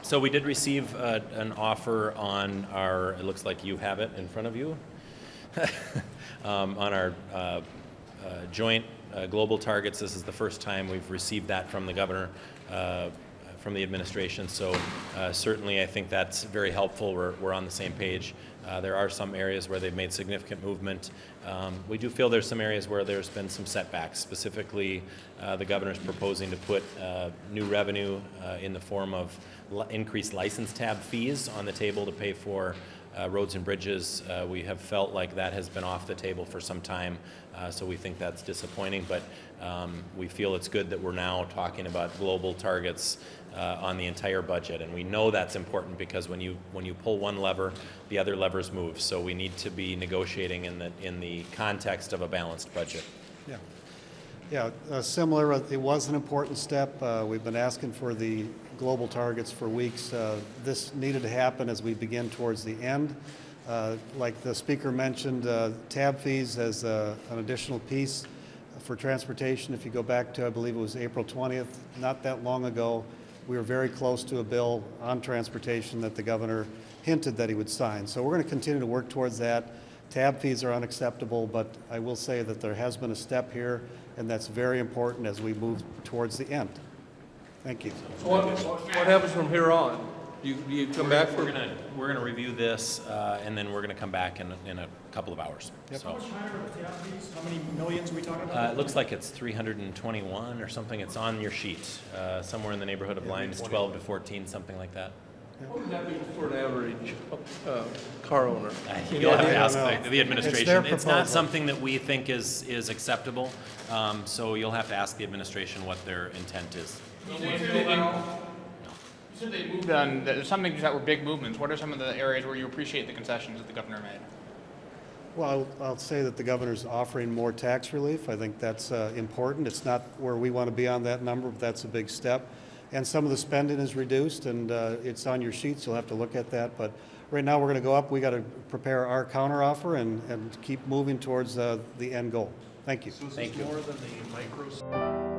So we did receive an offer on our, it looks like you have it in front of you, on our joint global targets. This is the first time we've received that from the governor, from the administration. So certainly I think that's very helpful. We're on the same page. There are some areas where they've made significant movement. We do feel there's some areas where there's been some setbacks. Specifically, the governor's proposing to put new revenue in the form of increased license tab fees on the table to pay for roads and bridges. We have felt like that has been off the table for some time, so we think that's disappointing, but we feel it's good that we're now talking about global targets on the entire budget, and we know that's important because when you pull one lever, the other levers move, so we need to be negotiating in the context of a balanced budget. Yeah, similar, it was an important step. We've been asking for the global targets for weeks. This needed to happen as we begin towards the end. Like the speaker mentioned, tab fees as an additional piece for transportation. If you go back to, I believe it was April 20th, not that long ago, we were very close to a bill on transportation that the governor hinted that he would sign. So we're going to continue to work towards that. Tab fees are unacceptable, but I will say that there has been a step here, and that's very important as we move towards the end. Thank you. So what happens from here on? You come back for? We're gonna review this, and then we're gonna come back in a couple of hours. Yep. So, How much higher are the tab fees? How many millions are we talking about? it looks like it's 321 or something. It's on your sheet, somewhere in the neighborhood of lines 12 to 14, something like that. What would that mean for an average car owner? You'll have to ask don't know. the administration. It's their It's not proposal. something that we think is acceptable, so you'll have to ask the administration what their intent is. You said they moved on, there's some things that were big movements. What are some of the areas where you appreciate the concessions that the governor made? Well, I'll say that the governor's offering more tax relief. I think that's important. It's not where we want to be on that number, but that's a big step. And some of the spending is reduced, and it's on your sheets. You'll have to look at that. But right now, we're going to go up. We got to prepare our counteroffer and keep moving towards the end goal. Thank you. So is Thank this you. more than the micros?